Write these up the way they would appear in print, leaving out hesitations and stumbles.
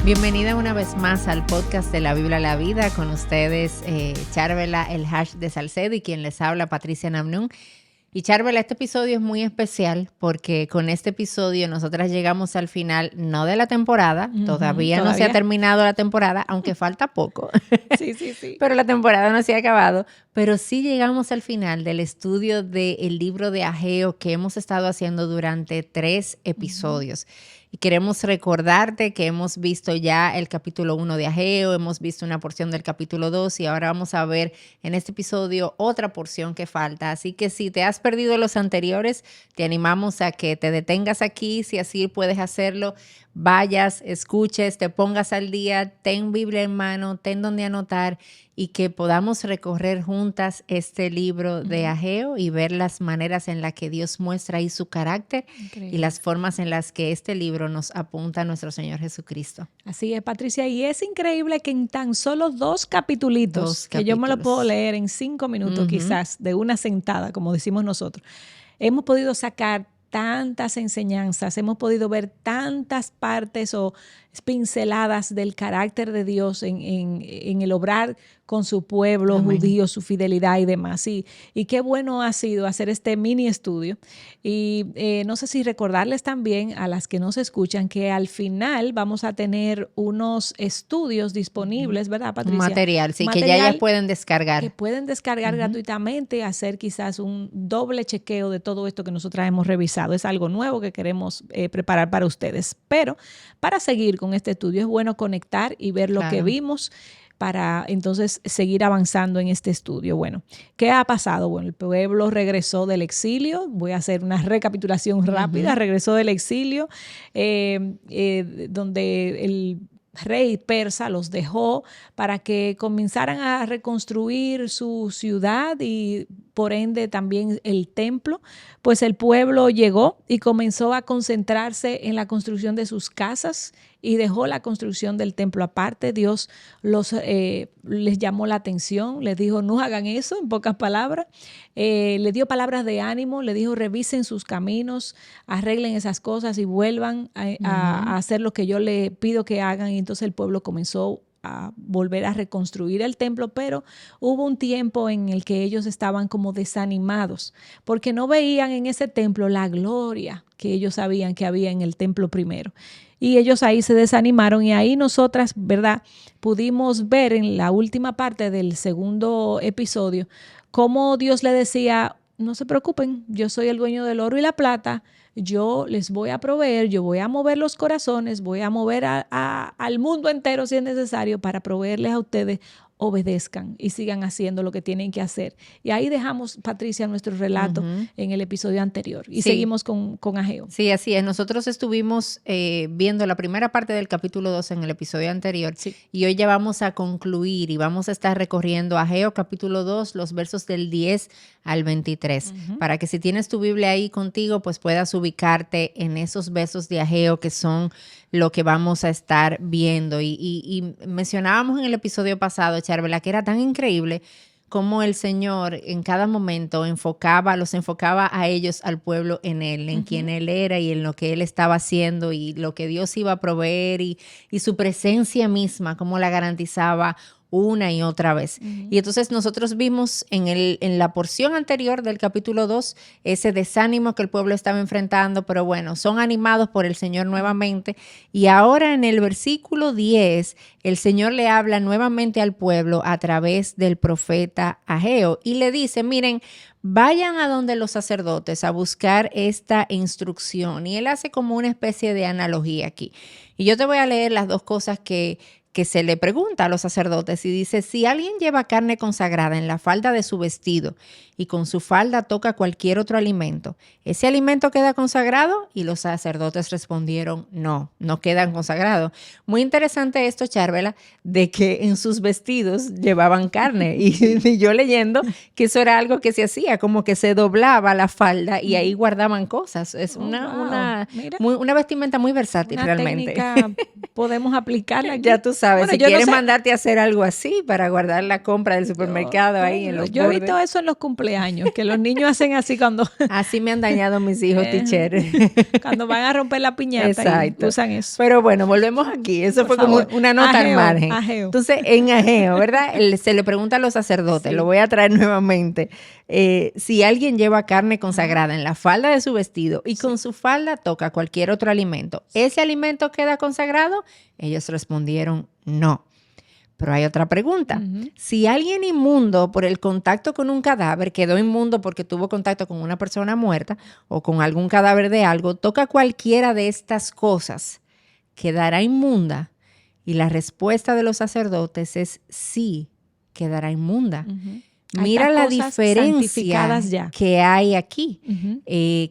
Bienvenida una vez más al podcast de la Biblia a la Vida. Con ustedes, Charvela, el hash de Salcedo, y quien les habla, Patricia Namnun. Y Charvela, este episodio es muy especial porque con este episodio nosotras llegamos al final, no de la temporada, todavía no se ha terminado la temporada, aunque falta poco. Sí. Pero la temporada no se ha acabado. Pero sí llegamos al final del estudio del libro de Ageo que hemos estado haciendo durante 3 episodios. Y queremos recordarte que hemos visto ya el capítulo 1 de Ageo, hemos visto una porción del capítulo 2 y ahora vamos a ver en este episodio otra porción que falta. Así que si te has perdido los anteriores, te animamos a que te detengas aquí, si así puedes hacerlo. Vayas, escuches, te pongas al día, ten Biblia en mano, ten donde anotar y que podamos recorrer juntas este libro de Ageo y ver las maneras en las que Dios muestra ahí su carácter. Increíble. Y las formas en las que este libro nos apunta a nuestro Señor Jesucristo. Así es, Patricia, y es increíble que en tan solo 2 capitulitos, que yo me lo puedo leer en 5 minutos quizás, de una sentada, como decimos nosotros, hemos podido sacar tantas enseñanzas, hemos podido ver tantas partes o pinceladas del carácter de Dios en el obrar con su pueblo judío, su fidelidad y demás. Y qué bueno ha sido hacer este mini estudio. Y no sé si recordarles también a las que nos escuchan que al final vamos a tener unos estudios disponibles, ¿verdad, Patricia? Material, sí, que ya pueden descargar. Que pueden descargar gratuitamente, hacer quizás un doble chequeo de todo esto que nosotras hemos revisado. Es algo nuevo que queremos preparar para ustedes. Pero para seguir con este estudio es bueno conectar y ver lo que vimos para entonces seguir avanzando en este estudio. Bueno, ¿qué ha pasado? Bueno, el pueblo regresó del exilio. Voy a hacer una recapitulación rápida. Regresó del exilio, donde el rey persa los dejó para que comenzaran a reconstruir su ciudad y por ende también el templo. Pues el pueblo llegó y comenzó a concentrarse en la construcción de sus casas y dejó la construcción del templo aparte. Dios les llamó la atención, les dijo no hagan eso, en pocas palabras. Le dio palabras de ánimo, le dijo revisen sus caminos, arreglen esas cosas y vuelvan a hacer lo que yo le pido que hagan. Y entonces el pueblo comenzó a volver a reconstruir el templo, pero hubo un tiempo en el que ellos estaban como desanimados porque no veían en ese templo la gloria que ellos sabían que había en el templo primero. Y ellos ahí se desanimaron y ahí nosotras, ¿verdad?, pudimos ver en la última parte del segundo episodio cómo Dios le decía, no se preocupen, yo soy el dueño del oro y la plata, yo les voy a proveer, yo voy a mover los corazones, voy a mover al mundo entero si es necesario para proveerles a ustedes. Obedezcan y sigan haciendo lo que tienen que hacer. Y ahí dejamos, Patricia, nuestro relato en el episodio anterior. Y seguimos con Ageo. Sí, así es. Nosotros estuvimos viendo la primera parte del capítulo 2 en el episodio anterior. Sí. Y hoy ya vamos a concluir y vamos a estar recorriendo Ageo capítulo 2, los versos del 10 al 23. Para que si tienes tu Biblia ahí contigo, pues puedas ubicarte en esos versos de Ageo que son lo que vamos a estar viendo. Y mencionábamos en el episodio pasado, Charvela, que era tan increíble cómo el Señor en cada momento los enfocaba a ellos, al pueblo, en Él, en quien Él era y en lo que Él estaba haciendo y lo que Dios iba a proveer y su presencia misma, cómo la garantizaba una y otra vez. Y entonces nosotros vimos en la porción anterior del capítulo 2 ese desánimo que el pueblo estaba enfrentando, pero bueno, son animados por el Señor nuevamente. Y ahora en el versículo 10, el Señor le habla nuevamente al pueblo a través del profeta Ageo y le dice, miren, vayan a donde los sacerdotes a buscar esta instrucción. Y él hace como una especie de analogía aquí. Y yo te voy a leer las 2 cosas que se le pregunta a los sacerdotes y dice, si alguien lleva carne consagrada en la falda de su vestido y con su falda toca cualquier otro alimento, ¿ese alimento queda consagrado? Y los sacerdotes respondieron, no quedan consagrados. Muy interesante esto, Charvela, de que en sus vestidos llevaban carne y yo leyendo que eso era algo que se hacía abría, como que se doblaba la falda y ahí guardaban cosas. Es una vestimenta muy versátil realmente. Técnica podemos aplicarla aquí. Ya tú sabes, si quieres mandarte a hacer algo así para guardar la compra del supermercado ahí en los Yo he visto eso en los cumpleaños, que los niños hacen así cuando... Así me han dañado mis hijos, teacher. Cuando van a romper la piñata y usan eso. Pero bueno, volvemos aquí. Eso fue como una nota al margen. Entonces, en Ageo, ¿verdad? Se le pregunta a los sacerdotes, lo voy a traer nuevamente, si alguien lleva carne consagrada en la falda de su vestido y con su falda toca cualquier otro alimento, ¿ese alimento queda consagrado? Ellos respondieron no. Pero hay otra pregunta. Si alguien inmundo por el contacto con un cadáver, quedó inmundo porque tuvo contacto con una persona muerta o con algún cadáver de algo, toca cualquiera de estas cosas, ¿quedará inmunda? Y la respuesta de los sacerdotes es sí, quedará inmunda. Mira la diferencia que hay aquí,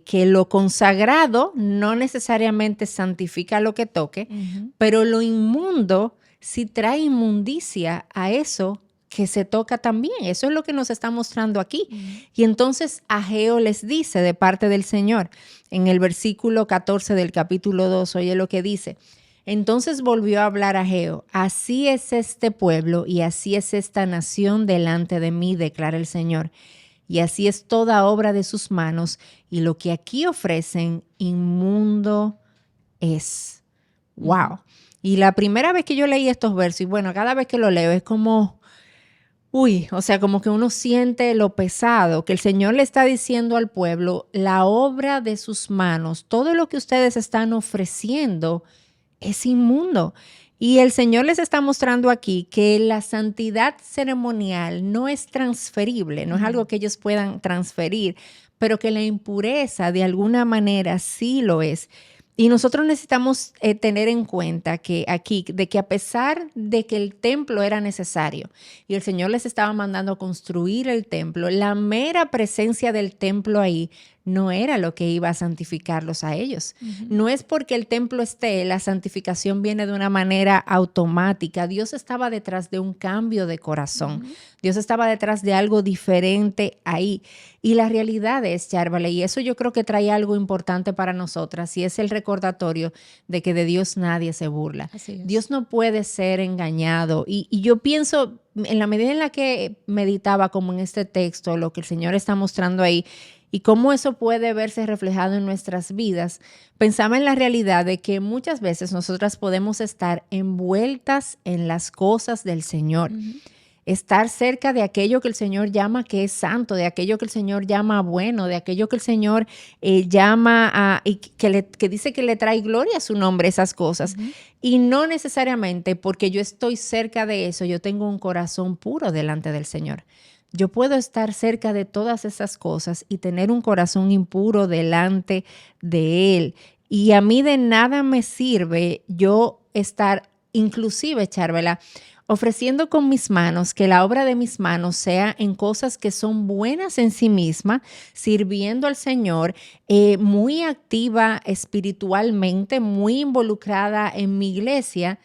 que lo consagrado no necesariamente santifica lo que toque, pero lo inmundo sí trae inmundicia a eso que se toca también. Eso es lo que nos está mostrando aquí. Y entonces Ageo les dice de parte del Señor, en el versículo 14 del capítulo 2, oye lo que dice. Entonces volvió a hablar Ageo, así es este pueblo y así es esta nación delante de mí, declara el Señor. Y así es toda obra de sus manos, y lo que aquí ofrecen, inmundo es. ¡Wow! Y la primera vez que yo leí estos versos, y bueno, cada vez que lo leo es como, o sea, como que uno siente lo pesado, que el Señor le está diciendo al pueblo, la obra de sus manos, todo lo que ustedes están ofreciendo es inmundo. Y el Señor les está mostrando aquí que la santidad ceremonial no es transferible, no es algo que ellos puedan transferir, pero que la impureza de alguna manera sí lo es. Y nosotros necesitamos tener en cuenta que aquí, de que a pesar de que el templo era necesario y el Señor les estaba mandando a construir el templo, la mera presencia del templo ahí no era lo que iba a santificarlos a ellos. No es porque el templo esté, la santificación viene de una manera automática. Dios estaba detrás de un cambio de corazón. Dios estaba detrás de algo diferente ahí. Y la realidad es, Charvale, y eso yo creo que trae algo importante para nosotras, y es el recordatorio de que de Dios nadie se burla. Dios no puede ser engañado. Y yo pienso, en la medida en la que meditaba como en este texto, lo que el Señor está mostrando ahí, y cómo eso puede verse reflejado en nuestras vidas, pensaba en la realidad de que muchas veces nosotras podemos estar envueltas en las cosas del Señor. Estar cerca de aquello que el Señor llama que es santo, de aquello que el Señor llama bueno, de aquello que el Señor llama y que dice que le trae gloria a su nombre, esas cosas. Y no necesariamente porque yo estoy cerca de eso, yo tengo un corazón puro delante del Señor. Yo puedo estar cerca de todas esas cosas y tener un corazón impuro delante de Él. Y a mí de nada me sirve yo estar, inclusive, Charvela, ofreciendo con mis manos, que la obra de mis manos sea en cosas que son buenas en sí misma, sirviendo al Señor, muy activa espiritualmente, muy involucrada en mi iglesia,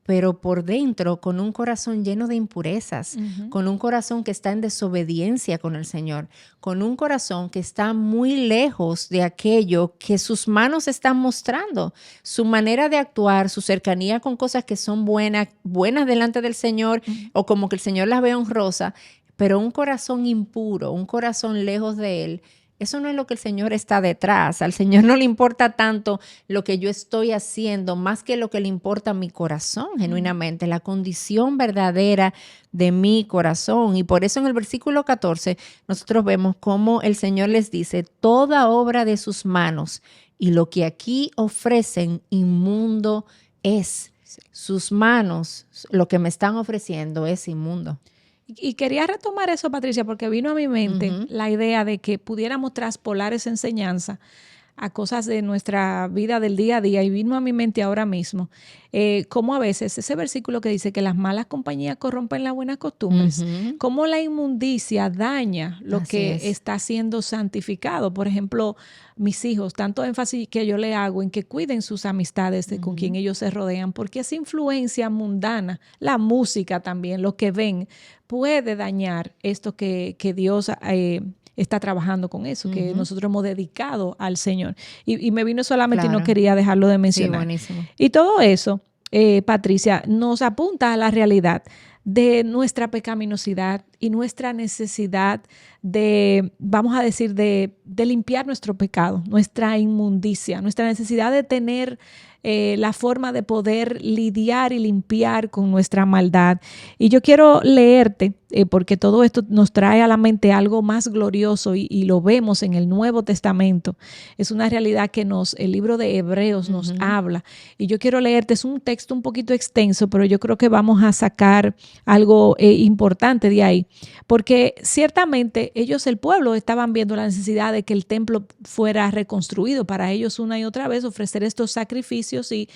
pero por dentro con un corazón lleno de impurezas, con un corazón que está en desobediencia con el Señor, con un corazón que está muy lejos de aquello que sus manos están mostrando, su manera de actuar, su cercanía con cosas que son buenas delante del Señor, o como que el Señor las ve honrosa, pero un corazón impuro, un corazón lejos de Él. Eso no es lo que el Señor está detrás. Al Señor no le importa tanto lo que yo estoy haciendo, más que lo que le importa a mi corazón, genuinamente, la condición verdadera de mi corazón. Y por eso en el versículo 14 nosotros vemos cómo el Señor les dice, toda obra de sus manos y lo que aquí ofrecen inmundo es. Sus manos, lo que me están ofreciendo es inmundo. Y quería retomar eso, Patricia, porque vino a mi mente la idea de que pudiéramos traspolar esa enseñanza a cosas de nuestra vida del día a día, y vino a mi mente ahora mismo cómo a veces ese versículo que dice que las malas compañías corrompen las buenas costumbres, cómo la inmundicia daña lo que está siendo santificado. Por ejemplo, mis hijos, tanto énfasis que yo le hago en que cuiden sus amistades con quien ellos se rodean, porque esa influencia mundana, la música también, lo que ven, puede dañar esto que Dios está trabajando con eso, que nosotros hemos dedicado al Señor. Y me vino solamente y no quería dejarlo de mencionar. Sí, buenísimo. Y todo eso, Patricia, nos apunta a la realidad de nuestra pecaminosidad y nuestra necesidad de, vamos a decir, de limpiar nuestro pecado, nuestra inmundicia, nuestra necesidad de tener la forma de poder lidiar y limpiar con nuestra maldad. Y yo quiero leerte, porque todo esto nos trae a la mente algo más glorioso y lo vemos en el Nuevo Testamento. Es una realidad que el libro de Hebreos nos habla. Y yo quiero leerte, es un texto un poquito extenso, pero yo creo que vamos a sacar algo importante de ahí. Porque ciertamente ellos, el pueblo, estaban viendo la necesidad de que el templo fuera reconstruido para ellos una y otra vez, ofrecer estos sacrificios y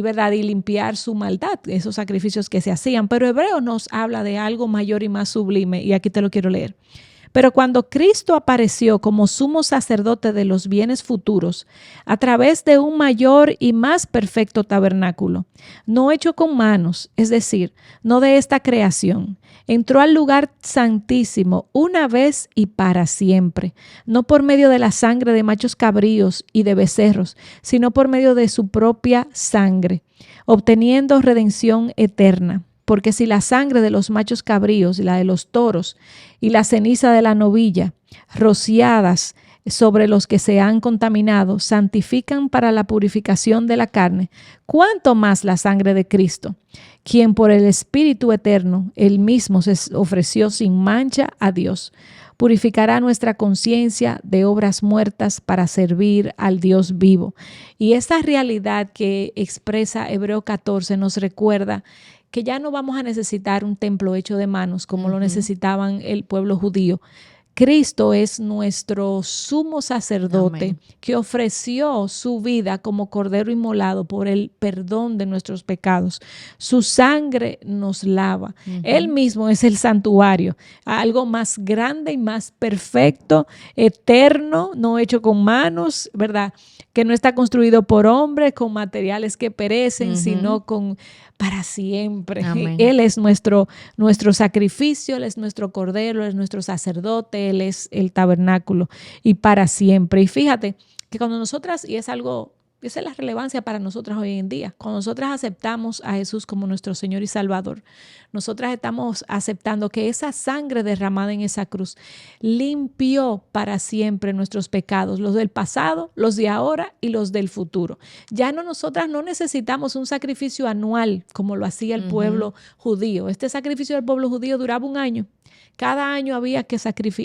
¿verdad? Y limpiar su maldad, esos sacrificios que se hacían. Pero Hebreo nos habla de algo mayor y más sublime, y aquí te lo quiero leer. Pero cuando Cristo apareció como sumo sacerdote de los bienes futuros, a través de un mayor y más perfecto tabernáculo, no hecho con manos, es decir, no de esta creación, entró al lugar santísimo una vez y para siempre, no por medio de la sangre de machos cabríos y de becerros, sino por medio de su propia sangre, obteniendo redención eterna. Porque si la sangre de los machos cabríos y la de los toros y la ceniza de la novilla, rociadas sobre los que se han contaminado, santifican para la purificación de la carne, ¿cuánto más la sangre de Cristo, quien por el Espíritu eterno, él mismo se ofreció sin mancha a Dios, purificará nuestra conciencia de obras muertas para servir al Dios vivo? Y esa realidad que expresa Hebreo 14 nos recuerda que ya no vamos a necesitar un templo hecho de manos como lo necesitaban el pueblo judío. Cristo es nuestro sumo sacerdote. Amén. Que ofreció su vida como cordero inmolado por el perdón de nuestros pecados. Su sangre nos lava. Él mismo es el santuario, algo más grande y más perfecto, eterno, no hecho con manos, ¿verdad? Que no está construido por hombres con materiales que perecen, sino con para siempre. Amén. Él es nuestro sacrificio, Él es nuestro cordero, Él es nuestro sacerdote, Él es el tabernáculo y para siempre. Y fíjate que cuando nosotras, y esa es la relevancia para nosotras hoy en día, cuando nosotras aceptamos a Jesús como nuestro Señor y Salvador, nosotras estamos aceptando que esa sangre derramada en esa cruz limpió para siempre nuestros pecados, los del pasado, los de ahora y los del futuro. Ya nosotras no necesitamos un sacrificio anual como lo hacía el pueblo judío. Este sacrificio del pueblo judío duraba un año. Cada año había que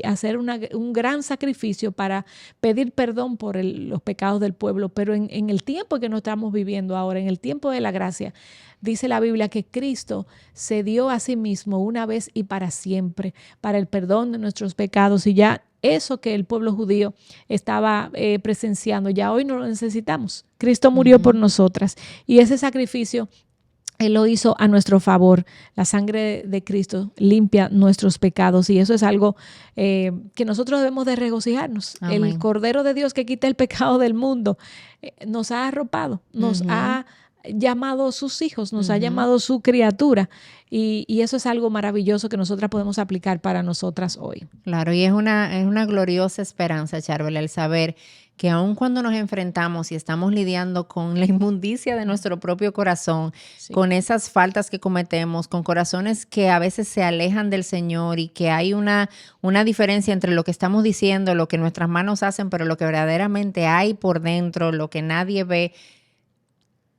hacer un gran sacrificio para pedir perdón por los pecados del pueblo, pero en el tiempo que nos estamos viviendo ahora, en el tiempo de la gracia, dice la Biblia que Cristo se dio a sí mismo una vez y para siempre, para el perdón de nuestros pecados, y ya eso que el pueblo judío estaba presenciando, ya hoy no lo necesitamos. Cristo murió por nosotras y ese sacrificio Él lo hizo a nuestro favor. La sangre de Cristo limpia nuestros pecados y eso es algo que nosotros debemos de regocijarnos. Amén. El Cordero de Dios que quita el pecado del mundo nos ha arropado, nos ha llamado sus hijos, nos ha llamado su criatura y eso es algo maravilloso que nosotras podemos aplicar para nosotras hoy. Claro, y es una gloriosa esperanza, Charbel, el saber que aun cuando nos enfrentamos y estamos lidiando con la inmundicia de nuestro propio corazón, con esas faltas que cometemos, con corazones que a veces se alejan del Señor y que hay una diferencia entre lo que estamos diciendo, lo que nuestras manos hacen, pero lo que verdaderamente hay por dentro, lo que nadie ve,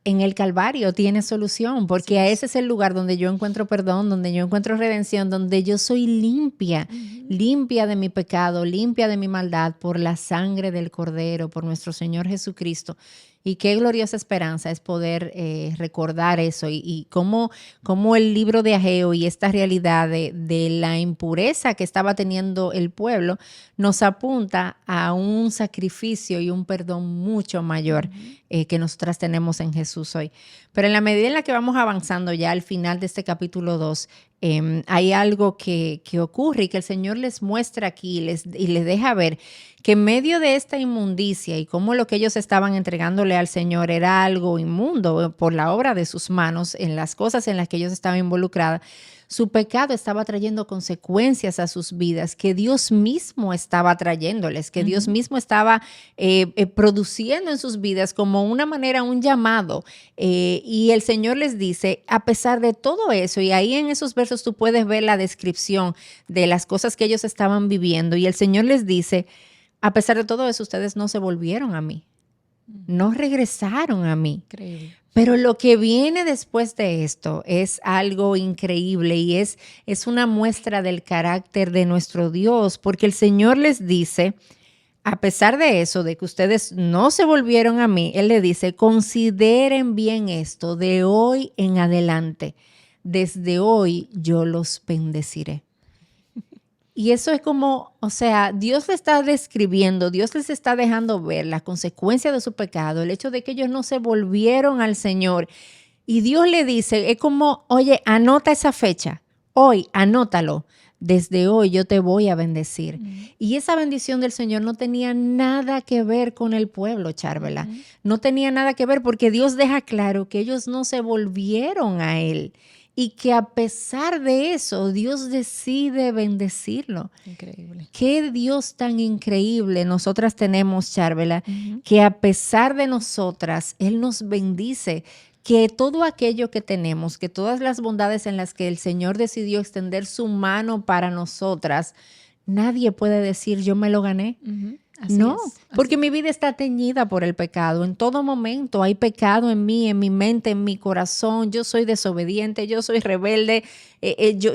en el Calvario tiene solución, porque ese es el lugar donde yo encuentro perdón, donde yo encuentro redención, donde yo soy limpia, limpia de mi pecado, limpia de mi maldad por la sangre del Cordero, por nuestro Señor Jesucristo. Y qué gloriosa esperanza es poder recordar eso y cómo el libro de Ageo y esta realidad de la impureza que estaba teniendo el pueblo nos apunta a un sacrificio y un perdón mucho mayor que nosotras tenemos en Jesús hoy. Pero en la medida en la que vamos avanzando ya al final de este capítulo 2, hay algo que ocurre y que el Señor les muestra aquí y les deja ver que en medio de esta inmundicia y cómo lo que ellos estaban entregándole al Señor era algo inmundo por la obra de sus manos, en las cosas en las que ellos estaban involucrados, su pecado estaba trayendo consecuencias a sus vidas que Dios mismo estaba trayéndoles, que Dios mismo estaba produciendo en sus vidas como una manera, un llamado. Y el Señor les dice, a pesar de todo eso, y ahí en esos versos tú puedes ver la descripción de las cosas que ellos estaban viviendo, y el Señor les dice, a pesar de todo eso, ustedes no se volvieron a mí, no regresaron a mí. Increíble. Pero lo que viene después de esto es algo increíble y es una muestra del carácter de nuestro Dios, porque el Señor les dice, a pesar de eso, de que ustedes no se volvieron a mí, Él le dice, consideren bien esto de hoy en adelante. Desde hoy yo los bendeciré. Y eso es como, o sea, Dios le está describiendo, Dios les está dejando ver la consecuencia de su pecado, el hecho de que ellos no se volvieron al Señor. Y Dios le dice, es como, oye, anota esa fecha, hoy, anótalo. Desde hoy yo te voy a bendecir. Y esa bendición del Señor no tenía nada que ver con el pueblo, Charvela. No tenía nada que ver porque Dios deja claro que ellos no se volvieron a Él. Y que a pesar de eso, Dios decide bendecirlo. Increíble. Qué Dios tan increíble nosotras tenemos, Charvela, que a pesar de nosotras, Él nos bendice. Que todo aquello que tenemos, que todas las bondades en las que el Señor decidió extender su mano para nosotras, nadie puede decir, yo me lo gané. No, porque mi vida está teñida por el pecado. En todo momento hay pecado en mí, en mi mente, en mi corazón. Yo soy desobediente, yo soy rebelde.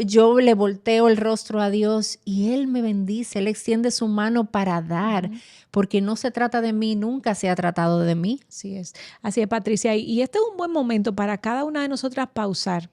Yo le volteo el rostro a Dios y Él me bendice. Él extiende su mano para dar, porque no se trata de mí, nunca se ha tratado de mí. Así es, Patricia. Y este es un buen momento para cada una de nosotras pausar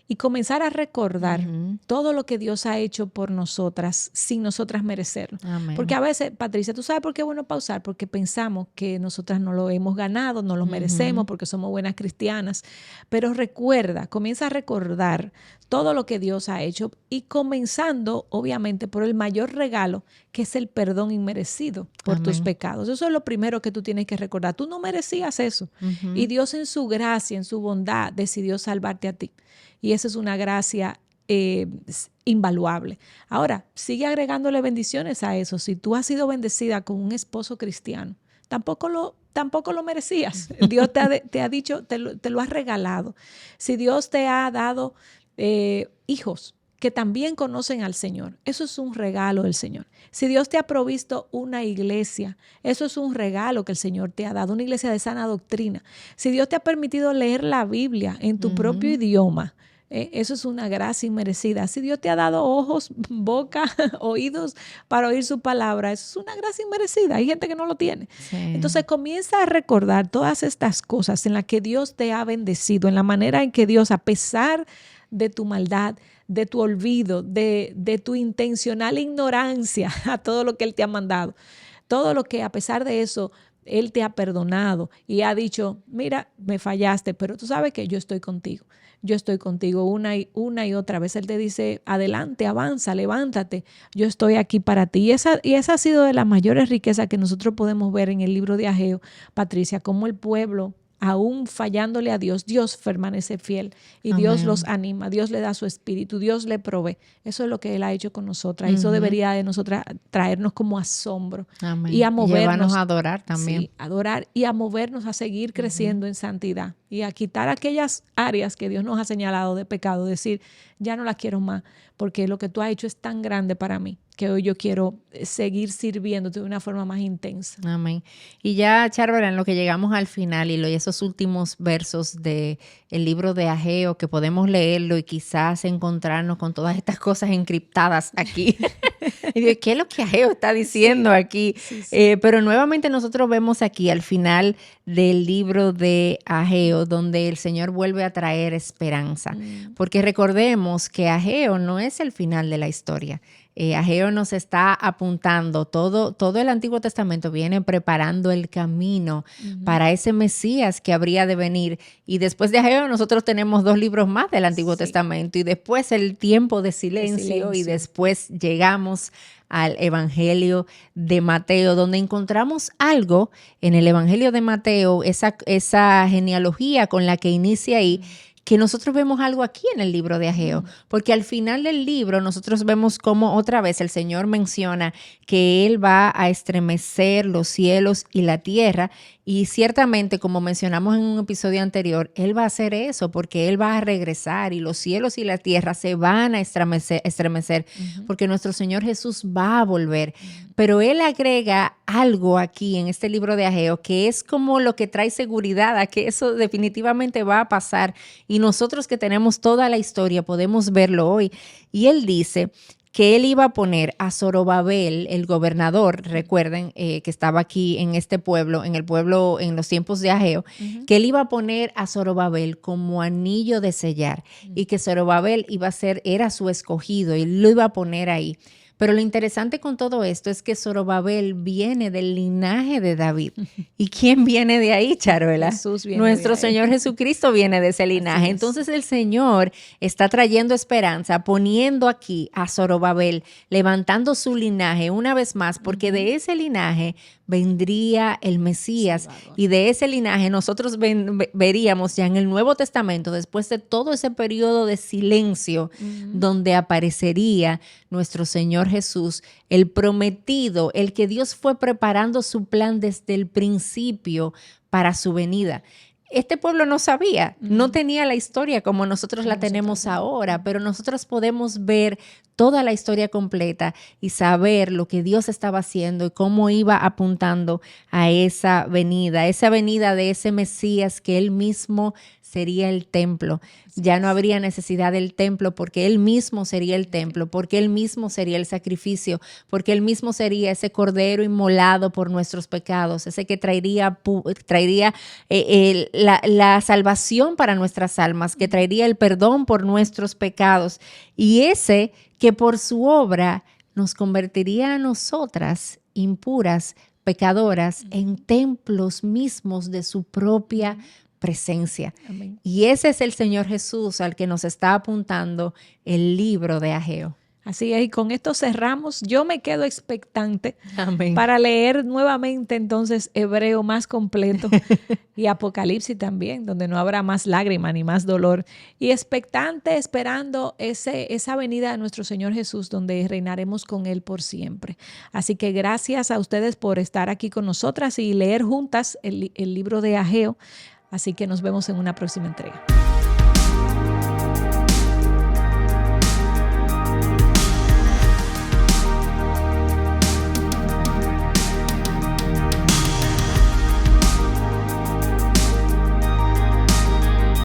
y comenzar a recordar todo lo que Dios ha hecho por nosotras sin nosotras merecerlo. Amén. Porque a veces, Patricia, ¿tú sabes por qué es bueno pausar? Porque pensamos que nosotras no lo hemos ganado, no lo merecemos porque somos buenas cristianas. Pero recuerda, comienza a recordar todo lo que Dios ha hecho y comenzando, obviamente, por el mayor regalo, que es el perdón inmerecido por tus pecados. Eso es lo primero que tú tienes que recordar. Tú no merecías eso. Y Dios en su gracia, en su bondad, decidió salvarte a ti. Y esa es una gracia invaluable. Ahora, sigue agregándole bendiciones a eso. Si tú has sido bendecida con un esposo cristiano, tampoco lo merecías. Dios te ha dicho, te lo has regalado. Si Dios te ha dado hijos que también conocen al Señor, eso es un regalo del Señor. Si Dios te ha provisto una iglesia, eso es un regalo que el Señor te ha dado, una iglesia de sana doctrina. Si Dios te ha permitido leer la Biblia en tu propio idioma, eso es una gracia inmerecida. Si Dios te ha dado ojos, boca, oídos para oír su palabra, eso es una gracia inmerecida. Hay gente que no lo tiene. Sí. Entonces comienza a recordar todas estas cosas en las que Dios te ha bendecido, en la manera en que Dios, a pesar de tu maldad, de tu olvido, de tu intencional ignorancia a todo lo que Él te ha mandado, todo lo que a pesar de eso Él te ha perdonado y ha dicho, mira, me fallaste, pero tú sabes que yo estoy contigo. Yo estoy contigo una y otra vez. Él te dice, adelante, avanza, levántate. Yo estoy aquí para ti. Y esa ha sido de las mayores riquezas que nosotros podemos ver en el libro de Ageo, Patricia, cómo el pueblo, aún fallándole a Dios, Dios permanece fiel y Amén. Dios los anima, Dios le da su espíritu, Dios le provee. Eso es lo que Él ha hecho con nosotras. Eso debería de nosotras traernos como asombro. Amén. Y a movernos. Llevarnos a adorar también. Sí, adorar y a movernos a seguir creciendo en santidad y a quitar aquellas áreas que Dios nos ha señalado de pecado, decir, ya no las quiero más porque lo que tú has hecho es tan grande para mí que hoy yo quiero seguir sirviéndote de una forma más intensa. Amén. Y ya, Charvela, en lo que llegamos al final y esos últimos versos del libro de Ageo, que podemos leerlo y quizás encontrarnos con todas estas cosas encriptadas aquí. Y digo, ¿qué es lo que Ageo está diciendo aquí? Sí. Pero nuevamente nosotros vemos aquí al final del libro de Ageo, donde el Señor vuelve a traer esperanza. Porque recordemos que Ageo no es el final de la historia. Ageo nos está apuntando, todo el Antiguo Testamento viene preparando el camino para ese Mesías que habría de venir. Y después de Ageo nosotros tenemos 2 libros más del Antiguo Testamento y después el tiempo de silencio y después llegamos al Evangelio de Mateo, donde encontramos algo en el Evangelio de Mateo, esa genealogía con la que inicia ahí, que nosotros vemos algo aquí en el libro de Ageo, porque al final del libro nosotros vemos cómo otra vez el Señor menciona que Él va a estremecer los cielos y la tierra, y ciertamente, como mencionamos en un episodio anterior, Él va a hacer eso porque Él va a regresar y los cielos y la tierra se van a estremecer porque nuestro Señor Jesús va a volver. Pero Él agrega algo aquí en este libro de Ageo que es como lo que trae seguridad a que eso definitivamente va a pasar, y nosotros que tenemos toda la historia podemos verlo hoy. Y Él dice que Él iba a poner a Zorobabel, el gobernador, recuerden que estaba aquí en este pueblo, en los tiempos de Ageo, que Él iba a poner a Zorobabel como anillo de sellar, y que Zorobabel era su escogido y lo iba a poner ahí. Pero lo interesante con todo esto es que Zorobabel viene del linaje de David. ¿Y quién viene de ahí, Charuela? Jesús viene Nuestro de ahí. Señor Jesucristo viene de ese linaje. Entonces el Señor está trayendo esperanza, poniendo aquí a Zorobabel, levantando su linaje una vez más, porque de ese linaje vendría el Mesías, y de ese linaje nosotros veríamos ya en el Nuevo Testamento, después de todo ese periodo de silencio, donde aparecería nuestro Señor Jesús, el prometido, el que Dios fue preparando su plan desde el principio para su venida. Este pueblo no sabía, no tenía la historia como nosotros la tenemos ahora, pero nosotros podemos ver toda la historia completa y saber lo que Dios estaba haciendo y cómo iba apuntando a esa venida de ese Mesías, que Él mismo sería el templo. Ya no habría necesidad del templo, porque Él mismo sería el templo, porque Él mismo sería el sacrificio, porque Él mismo sería ese cordero inmolado por nuestros pecados, ese que traería la salvación para nuestras almas, que traería el perdón por nuestros pecados, y ese que por su obra nos convertiría a nosotras, impuras, pecadoras, en templos mismos de su propia presencia. Amén. Y ese es el Señor Jesús al que nos está apuntando el libro de Ageo. Así es, y con esto cerramos. Yo me quedo expectante Amén. para leer nuevamente entonces Hebreo más completo y Apocalipsis también, donde no habrá más lágrima ni más dolor. Y expectante, esperando esa venida de nuestro Señor Jesús, donde reinaremos con Él por siempre. Así que gracias a ustedes por estar aquí con nosotras y leer juntas el libro de Ageo. Así que nos vemos en una próxima entrega.